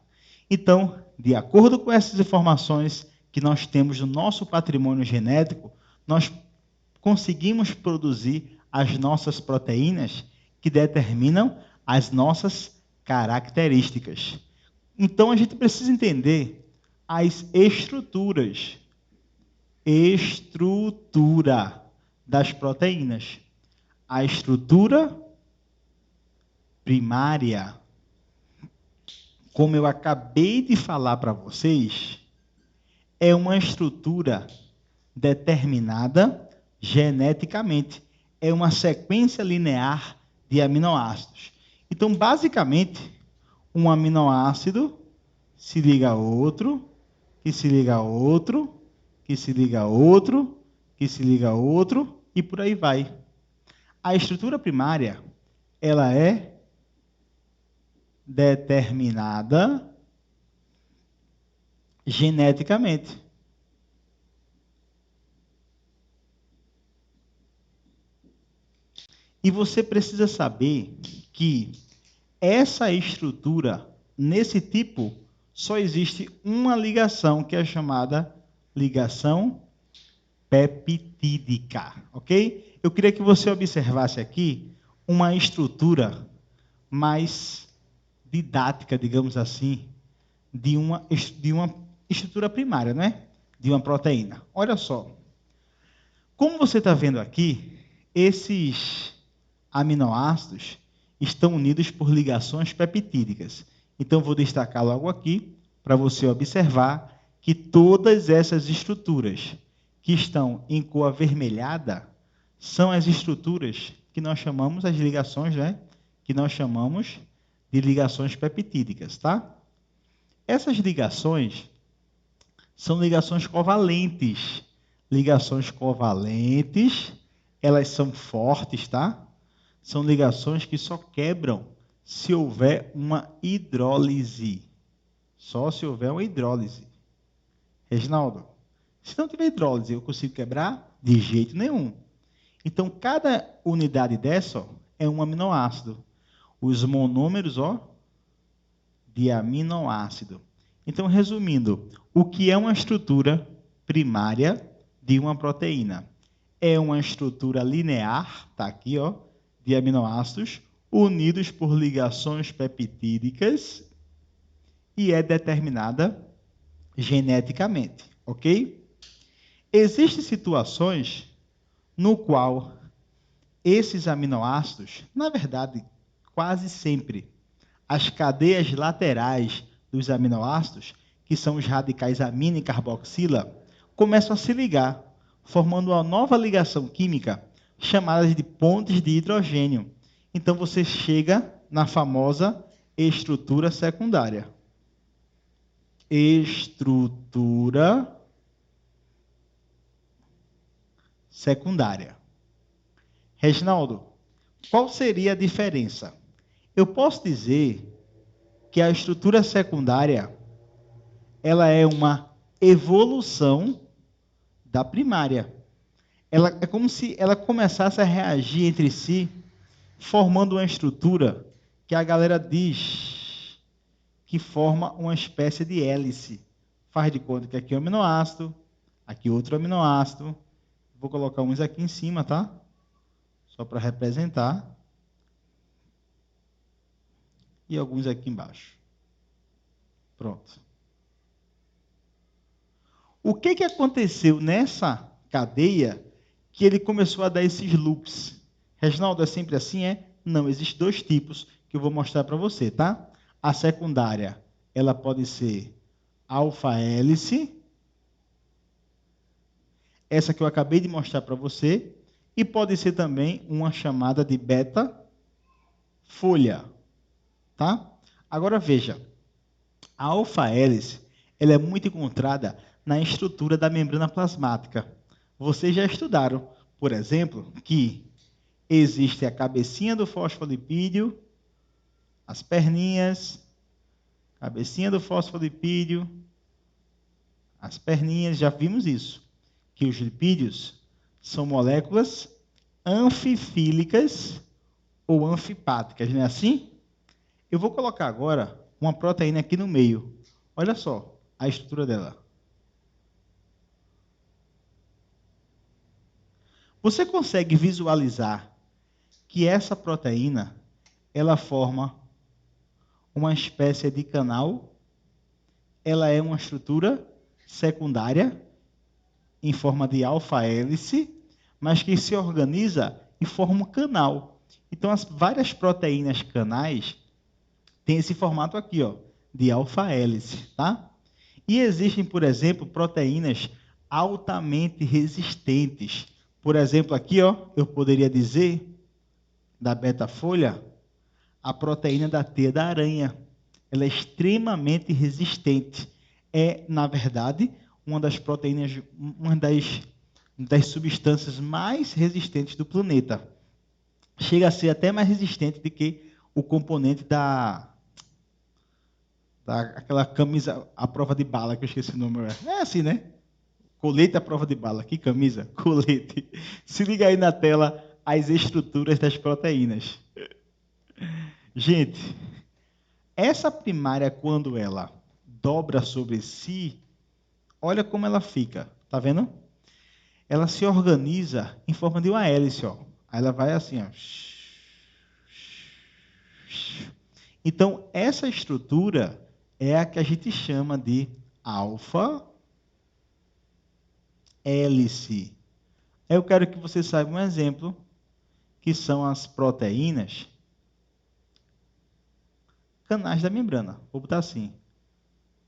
Então, de acordo com essas informações que nós temos no nosso patrimônio genético, nós conseguimos produzir as nossas proteínas que determinam as nossas características. Então, a gente precisa entender as estruturas. Estrutura das proteínas. A estrutura primária, como eu acabei de falar para vocês, é uma estrutura determinada geneticamente. É uma sequência linear de aminoácidos. Então, basicamente, um aminoácido se liga a outro, que se liga a outro, que se liga a outro, que se liga a outro, e por aí vai. A estrutura primária, ela é determinada geneticamente. E você precisa saber que essa estrutura, nesse tipo, só existe uma ligação, que é chamada ligação peptídica, ok? Eu queria que você observasse aqui uma estrutura mais didática, digamos assim, de uma estrutura primária, né? De uma proteína. Olha só. Como você está vendo aqui, esses aminoácidos estão unidos por ligações peptídicas. Então, vou destacar logo aqui, para você observar que todas essas estruturas que estão em cor avermelhada são as estruturas que nós chamamos, as ligações, né? Que nós chamamos de ligações peptídicas, tá? Essas ligações são ligações covalentes. Ligações covalentes, elas são fortes, tá? São ligações que só quebram se houver uma hidrólise. Só se houver uma hidrólise. Reginaldo, se não tiver hidrólise, eu consigo quebrar? De jeito nenhum. Então, cada unidade dessa é um aminoácido. Os monômeros, de aminoácido. Então, resumindo, o que é uma estrutura primária de uma proteína? É uma estrutura linear, tá aqui, de aminoácidos unidos por ligações peptídicas e é determinada geneticamente, ok? Existem situações no qual esses aminoácidos, na verdade, quase sempre, as cadeias laterais dos aminoácidos, que são os radicais amina e carboxila, começam a se ligar, formando uma nova ligação química chamada de pontes de hidrogênio. Então você chega na famosa estrutura secundária. Estrutura secundária. Reginaldo, qual seria a diferença? Eu posso dizer que a estrutura secundária ela é uma evolução da primária. Ela é como se ela começasse a reagir entre si, formando uma estrutura que a galera diz que forma uma espécie de hélice. Faz de conta que aqui é um aminoácido, aqui outro aminoácido. Vou colocar uns aqui em cima, tá? Só para representar. E alguns aqui embaixo. Pronto. O que aconteceu nessa cadeia que ele começou a dar esses loops? Reginaldo, é sempre assim, é? Não, existem dois tipos que eu vou mostrar para você, tá? A secundária, ela pode ser alfa-hélice, essa que eu acabei de mostrar para você, e pode ser também uma chamada de beta-folha, tá? Agora veja, a alfa-hélice, ela é muito encontrada na estrutura da membrana plasmática. Vocês já estudaram, por exemplo, que existe a cabecinha do fosfolipídio, as perninhas, cabecinha do fosfolipídio, as perninhas, já vimos isso, que os lipídios são moléculas anfifílicas ou anfipáticas, não é assim? Eu vou colocar agora uma proteína aqui no meio. Olha só a estrutura dela. Você consegue visualizar que essa proteína, ela forma uma espécie de canal? Ela é uma estrutura secundária em forma de alfa-hélice, mas que se organiza e forma um canal. Então, as várias proteínas canais têm esse formato aqui, ó, de alfa-hélice, tá? E existem, por exemplo, proteínas altamente resistentes. Por exemplo, aqui, ó, eu poderia dizer, da beta-folha, a proteína da teia da aranha. Ela é extremamente resistente. É, na verdade, uma das proteínas, uma das substâncias mais resistentes do planeta. Chega a ser até mais resistente do que o componente aquela camisa à prova de bala, que eu esqueci o nome. É assim, né? Colete à prova de bala. Que camisa? Colete. Se liga aí na tela as estruturas das proteínas. Gente, essa primária, quando ela dobra sobre si, olha como ela fica. Tá vendo? Ela se organiza em forma de uma hélice, ó. Aí ela vai assim, ó. Então, essa estrutura é a que a gente chama de alfa-hélice. Eu quero que você saiba um exemplo, que são as proteínas canais da membrana. Vou botar assim,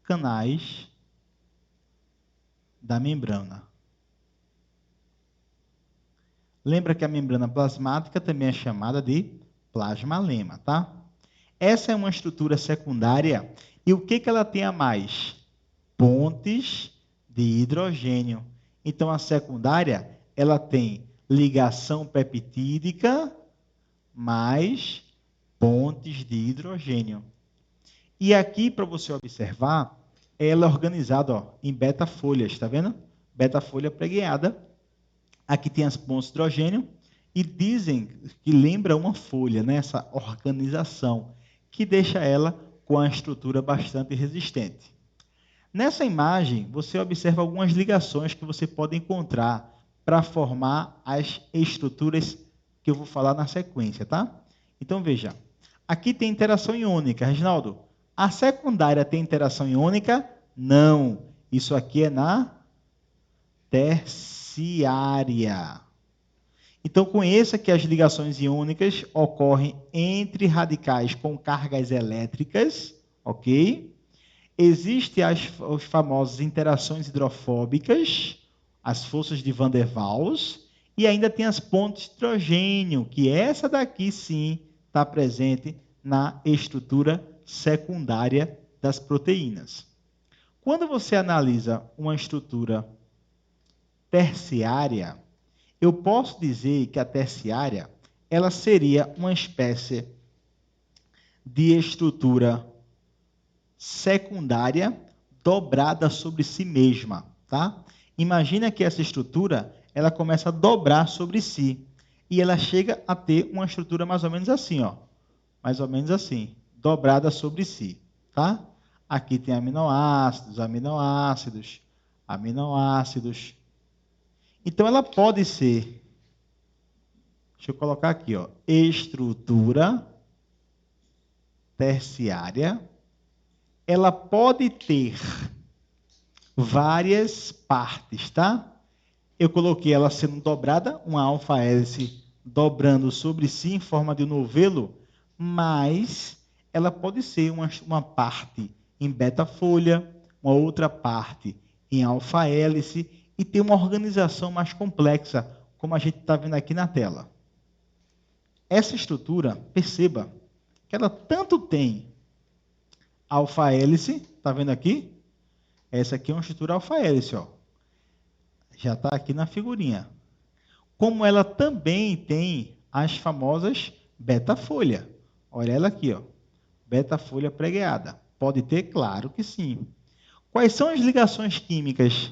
canais da membrana. Lembra que a membrana plasmática também é chamada de plasmalema, tá? Essa é uma estrutura secundária. E o que ela tem a mais? Pontes de hidrogênio. Então, a secundária, ela tem ligação peptídica mais pontes de hidrogênio. E aqui, para você observar, ela é organizada ó, em beta-folhas, está vendo? Beta-folha pregueada. Aqui tem as pontes de hidrogênio. E dizem que lembra uma folha, né? Essa organização, que deixa ela com a estrutura bastante resistente. Nessa imagem, você observa algumas ligações que você pode encontrar para formar as estruturas que eu vou falar na sequência, tá? Então, veja. Aqui tem interação iônica. Reginaldo, a secundária tem interação iônica? Não. Isso aqui é na terciária. Então, conheça que as ligações iônicas ocorrem entre radicais com cargas elétricas, ok? Existem as famosas interações hidrofóbicas, as forças de Van der Waals, e ainda tem as pontes de hidrogênio, que essa daqui sim está presente na estrutura secundária das proteínas. Quando você analisa uma estrutura terciária, eu posso dizer que a terciária ela seria uma espécie de estrutura secundária dobrada sobre si mesma, tá? Imagina que essa estrutura, ela começa a dobrar sobre si e ela chega a ter uma estrutura mais ou menos assim, ó. Mais ou menos assim, dobrada sobre si, tá? Aqui tem aminoácidos, aminoácidos, aminoácidos. Então ela pode ser, deixa eu colocar aqui, ó, estrutura terciária. Ela pode ter várias partes, tá? Eu coloquei ela sendo dobrada, uma alfa-hélice dobrando sobre si em forma de novelo, mas ela pode ser uma parte em beta-folha, uma outra parte em alfa-hélice e ter uma organização mais complexa, como a gente está vendo aqui na tela. Essa estrutura, perceba, que ela tanto tem alfa-hélice, está vendo aqui? Essa aqui é uma estrutura alfa-hélice, ó. Já está aqui na figurinha. Como ela também tem as famosas beta-folha. Olha ela aqui, ó. Beta-folha pregueada. Pode ter? Claro que sim. Quais são as ligações químicas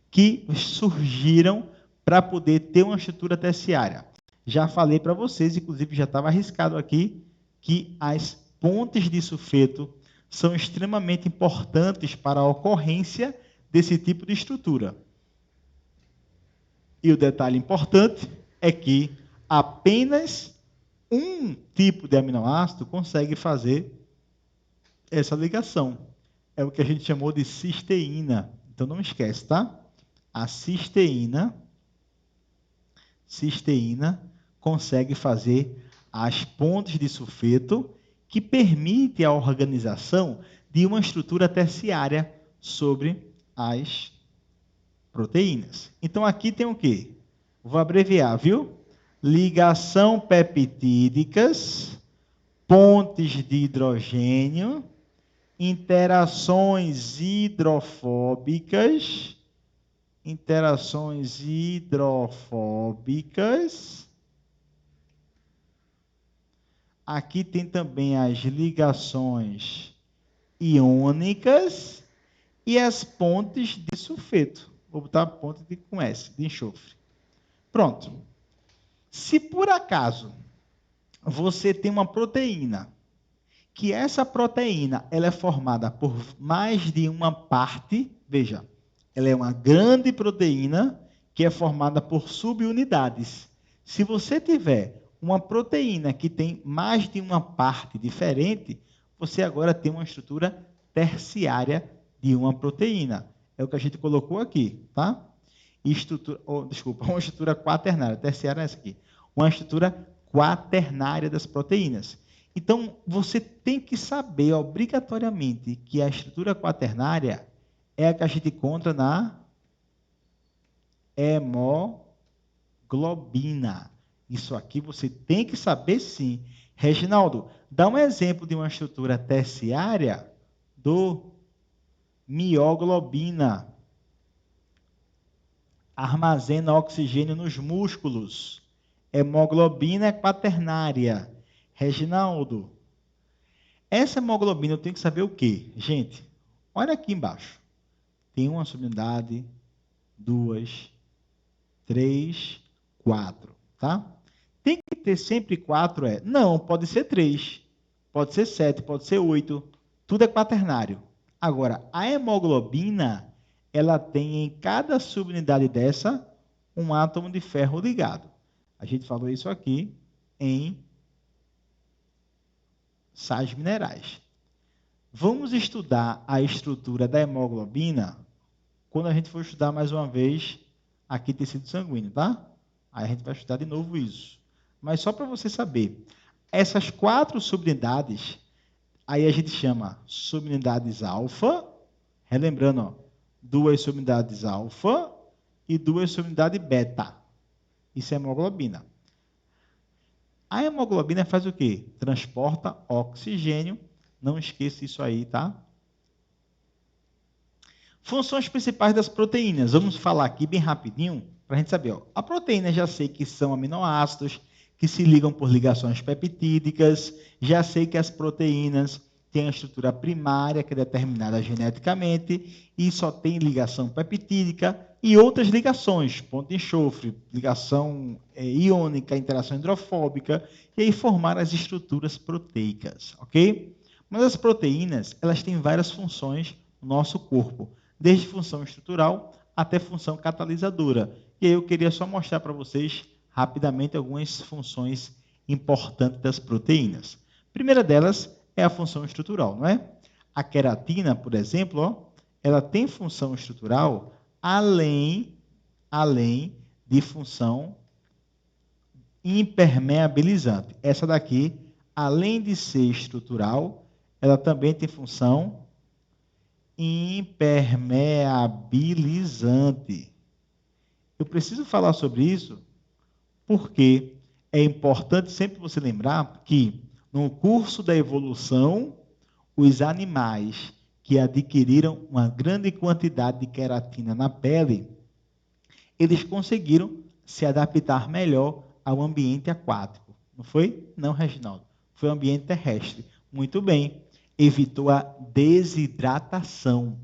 que surgiram para poder ter uma estrutura terciária? Já falei para vocês, inclusive já estava arriscado aqui, que as pontes de sulfeto são extremamente importantes para a ocorrência desse tipo de estrutura. E o detalhe importante é que apenas um tipo de aminoácido consegue fazer essa ligação. É o que a gente chamou de cisteína. Então não esquece, tá? A cisteína consegue fazer as pontes de sulfeto, que permite a organização de uma estrutura terciária sobre as proteínas. Então, aqui tem o quê? Vou abreviar, viu? Ligação peptídicas, pontes de hidrogênio, interações hidrofóbicas, Aqui tem também as ligações iônicas e as pontes de sulfeto. Vou botar a ponte com S, de enxofre. Pronto. Se por acaso você tem uma proteína, que essa proteína ela é formada por mais de uma parte, veja, ela é uma grande proteína que é formada por subunidades. Se você tiver uma proteína que tem mais de uma parte diferente, você agora tem uma estrutura terciária de uma proteína. É o que a gente colocou aqui, tá? Uma estrutura quaternária. Terciária é essa aqui. Uma estrutura quaternária das proteínas. Então, você tem que saber obrigatoriamente que a estrutura quaternária é a que a gente encontra na hemoglobina. Isso aqui você tem que saber sim. Reginaldo, dá um exemplo de uma estrutura terciária do mioglobina. Armazena oxigênio nos músculos. Hemoglobina é quaternária. Reginaldo, essa hemoglobina eu tenho que saber o quê? Gente, olha aqui embaixo. Tem uma subunidade, 2, 3, 4, tá? Tem que ter sempre 4, é? Não, pode ser 3, pode ser 7, pode ser 8, tudo é quaternário. Agora, a hemoglobina, ela tem em cada subunidade dessa um átomo de ferro ligado. A gente falou isso aqui em sais minerais. Vamos estudar a estrutura da hemoglobina quando a gente for estudar mais uma vez aqui tecido sanguíneo, tá? Aí a gente vai estudar de novo isso. Mas só para você saber, essas 4 subunidades, aí a gente chama subunidades alfa, relembrando, ó, 2 subunidades alfa e 2 subunidades beta. Isso é hemoglobina. A hemoglobina faz o quê? Transporta oxigênio. Não esqueça isso aí, tá? Funções principais das proteínas. Vamos falar aqui bem rapidinho, para a gente saber. Ó. A proteína já sei que são aminoácidos, que se ligam por ligações peptídicas. Já sei que as proteínas têm a estrutura primária, que é determinada geneticamente, e só tem ligação peptídica e outras ligações, ponto de enxofre, ligação iônica, interação hidrofóbica, e aí formar as estruturas proteicas, ok? Mas as proteínas, elas têm várias funções no nosso corpo, desde função estrutural até função catalisadora. E aí eu queria só mostrar para vocês, rapidamente, algumas funções importantes das proteínas. A primeira delas é a função estrutural, não é? A queratina, por exemplo, ó, ela tem função estrutural além de função impermeabilizante. Essa daqui, além de ser estrutural, ela também tem função impermeabilizante. Eu preciso falar sobre isso porque é importante sempre você lembrar que no curso da evolução, os animais que adquiriram uma grande quantidade de queratina na pele, eles conseguiram se adaptar melhor ao ambiente aquático. Não foi? Não, Reginaldo. Foi o ambiente terrestre. Muito bem. Evitou a desidratação.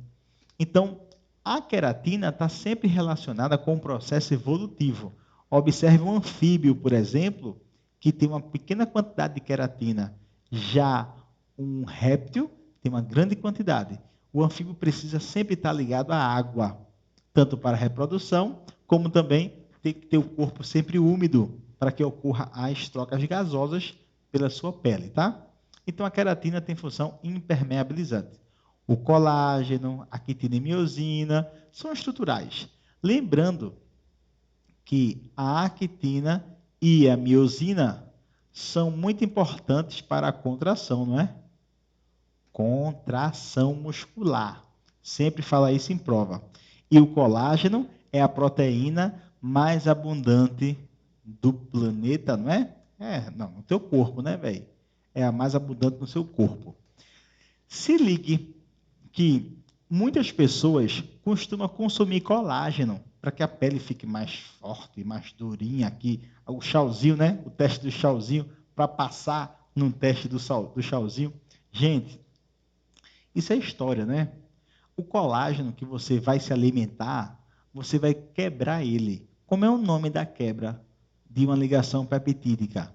Então, a queratina está sempre relacionada com o processo evolutivo. Observe um anfíbio, por exemplo, que tem uma pequena quantidade de queratina. Já um réptil tem uma grande quantidade. O anfíbio precisa sempre estar ligado à água, tanto para a reprodução, como também tem que ter o corpo sempre úmido, para que ocorra as trocas gasosas pela sua pele, tá? Então, a queratina tem função impermeabilizante. O colágeno, a quitina e miosina são estruturais. Lembrando que a actina e a miosina são muito importantes para a contração, não é? Contração muscular. Sempre fala isso em prova. E o colágeno é a proteína mais abundante do planeta, não é? Não, no teu corpo, né, velho? É a mais abundante no seu corpo. Se ligue que muitas pessoas costumam consumir colágeno para que a pele fique mais forte, mais durinha aqui. O chauzinho, né? O teste do chauzinho, para passar no teste do chauzinho. Gente, isso é história, né? O colágeno que você vai se alimentar, você vai quebrar ele. Como é o nome da quebra de uma ligação peptídica?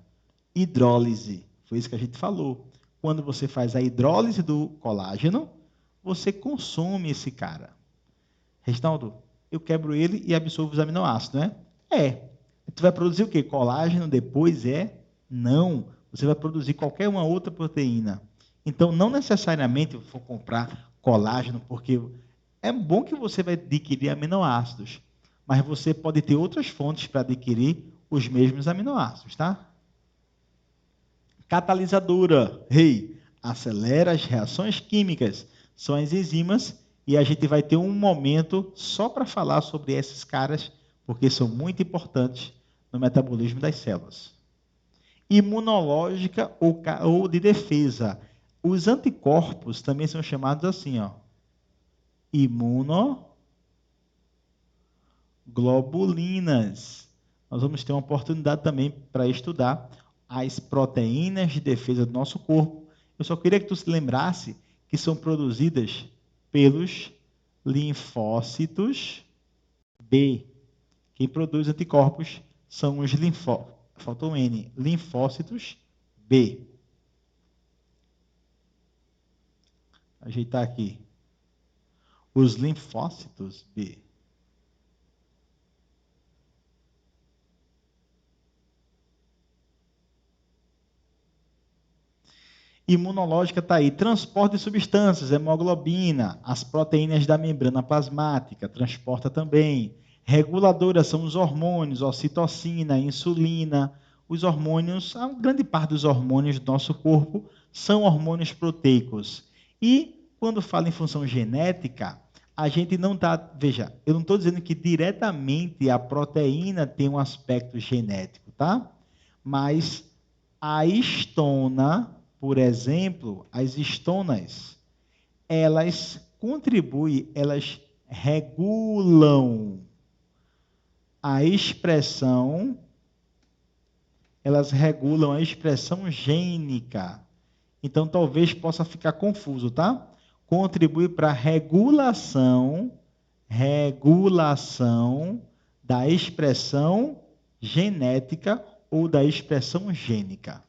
Hidrólise. Foi isso que a gente falou. Quando você faz a hidrólise do colágeno, você consome esse cara. Reginaldo, eu quebro ele e absorvo os aminoácidos, né? Tu vai produzir o quê? Colágeno depois? Não. Você vai produzir qualquer uma outra proteína. Então, não necessariamente eu vou comprar colágeno, porque é bom que você vai adquirir aminoácidos, mas você pode ter outras fontes para adquirir os mesmos aminoácidos, tá? Catalisadora, acelera as reações químicas, são as enzimas, e a gente vai ter um momento só para falar sobre esses caras, porque são muito importantes no metabolismo das células. Imunológica ou de defesa. Os anticorpos também são chamados assim, ó, imunoglobulinas. Nós vamos ter uma oportunidade também para estudar as proteínas de defesa do nosso corpo. Eu só queria que tu se lembrasse que são produzidas pelos linfócitos B. Quem produz anticorpos são os faltou N, linfócitos B. Ajeitar aqui. Os linfócitos B. Imunológica está aí. Transporte de substâncias, hemoglobina, as proteínas da membrana plasmática, transporta também. Reguladoras são os hormônios, ocitocina, insulina. Os hormônios, a grande parte dos hormônios do nosso corpo são hormônios proteicos. E quando fala em função genética, a gente não está... Veja, eu não estou dizendo que diretamente a proteína tem um aspecto genético, tá? Mas a histona, por exemplo, as histonas, elas contribuem, elas regulam a expressão, elas regulam a expressão gênica. Então, talvez possa ficar confuso, tá? Contribui para a regulação da expressão genética ou da expressão gênica.